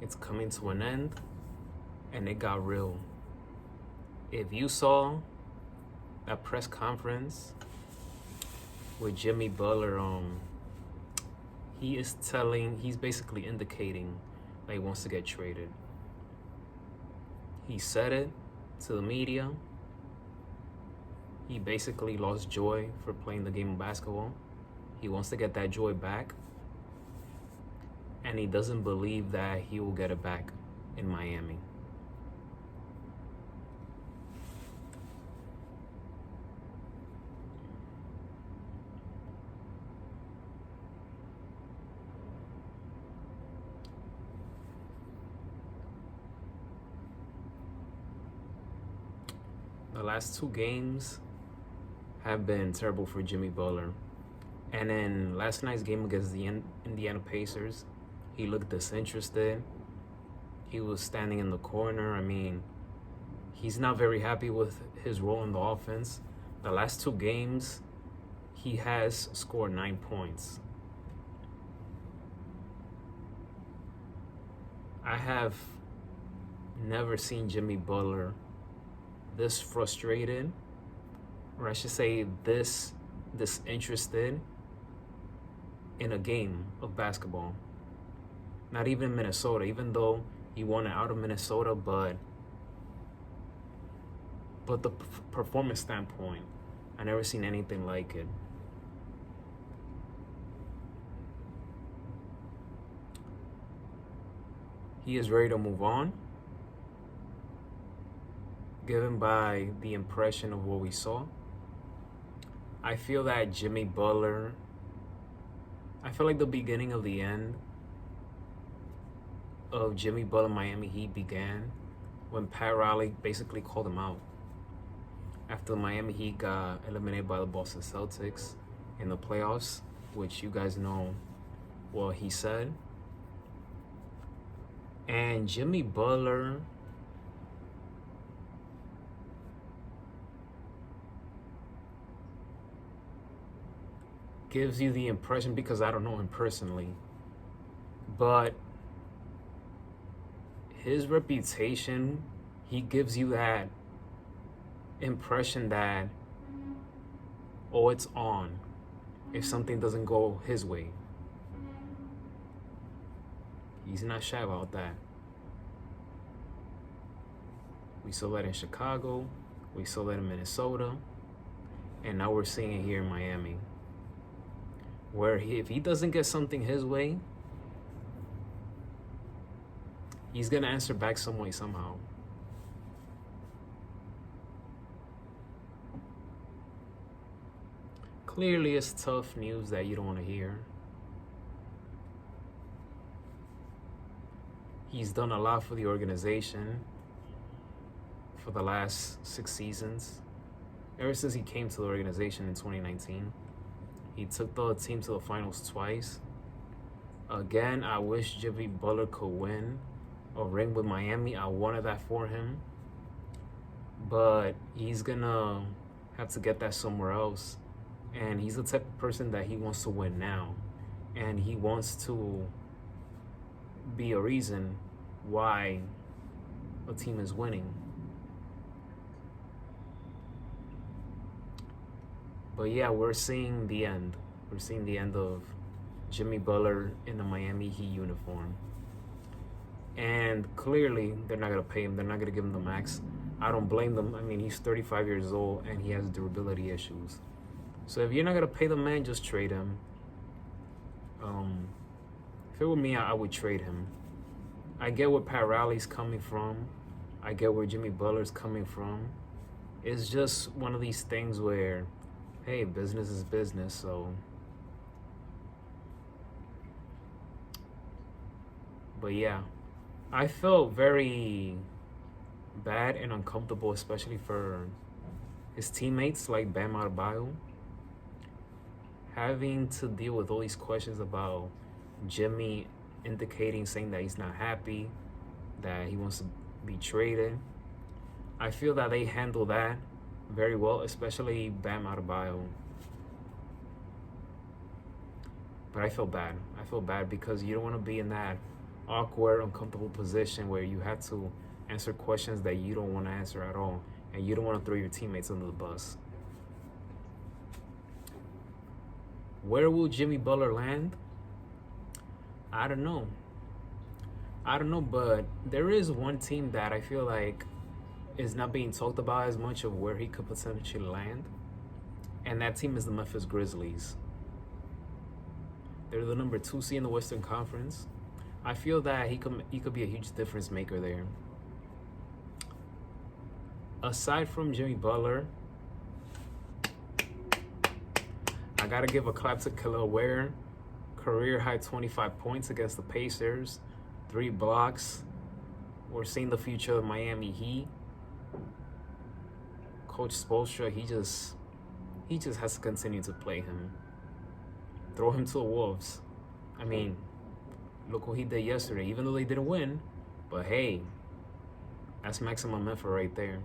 It's coming to an end, and it got real. If you saw that press conference with Jimmy Butler, he's basically indicating that he wants to get traded. He said it to the media. He basically lost joy for playing the game of basketball. He wants to get that joy back. And he doesn't believe that he will get it back in Miami. The last two games have been terrible for Jimmy Butler. And in last night's game against the Indiana Pacers, he looked disinterested. He was standing in the corner. I mean, he's not very happy with his role in the offense. The last two games, he has scored 9 points. I have never seen Jimmy Butler this frustrated, or I should say this disinterested in a game of basketball. Not even Minnesota, even though he won it out of Minnesota, but the performance standpoint, I never seen anything like it. He is ready to move on, given by the impression of what we saw. I feel that Jimmy Butler, I feel like the beginning of the end of Jimmy Butler Miami Heat began when Pat Riley basically called him out after the Miami Heat got eliminated by the Boston Celtics in the playoffs, which you guys know what he said. And Jimmy Butler gives you the impression, because I don't know him personally, but his reputation, he gives you that impression that, oh, it's on if something doesn't go his way. He's not shy about that. We saw that in Chicago, we saw that in Minnesota, and now we're seeing it here in Miami, where if he doesn't get something his way, he's gonna answer back some way, somehow. Clearly, it's tough news that you don't want to hear. He's done a lot for the organization for the last 6 seasons. Ever since he came to the organization in 2019, he took the team to the finals twice. Again, I wish Jimmy Butler could win a ring with Miami. I wanted that for him. But he's gonna have to get that somewhere else. And he's the type of person that he wants to win now. And he wants to be a reason why a team is winning. But yeah, we're seeing the end. We're seeing the end of Jimmy Butler in a Miami Heat uniform. And clearly, they're not going to pay him. They're not going to give him the max. I don't blame them. I mean, he's 35 years old and he has durability issues. So if you're not going to pay the man, just trade him. If it were me, I would trade him. I get where Pat Riley's coming from. I get where Jimmy Butler's coming from. It's just one of these things where, hey, business is business, so. But yeah, I felt very bad and uncomfortable, especially for his teammates like Bam Adebayo, having to deal with all these questions about Jimmy saying that he's not happy, that he wants to be traded. I feel that they handle that very well, especially Bam Adebayo. But I feel bad. I feel bad because you don't want to be in that awkward, uncomfortable position where you have to answer questions that you don't want to answer at all, and you don't want to throw your teammates under the bus. Where will Jimmy Butler land? I don't know. But there is one team that I feel like is not being talked about as much of where he could potentially land, and that team is the Memphis Grizzlies. They're the number 2 seed in the Western Conference. I feel that he could be a huge difference maker there. Aside from Jimmy Butler, I gotta give a clap to Kel'el Ware. Career high 25 points against the Pacers, 3 blocks. We're seeing the future of Miami Heat. Coach Spoelstra, he just has to continue to play him. Throw him to the Wolves. I mean, look what he did yesterday, even though they didn't win. But hey, that's maximum effort right there.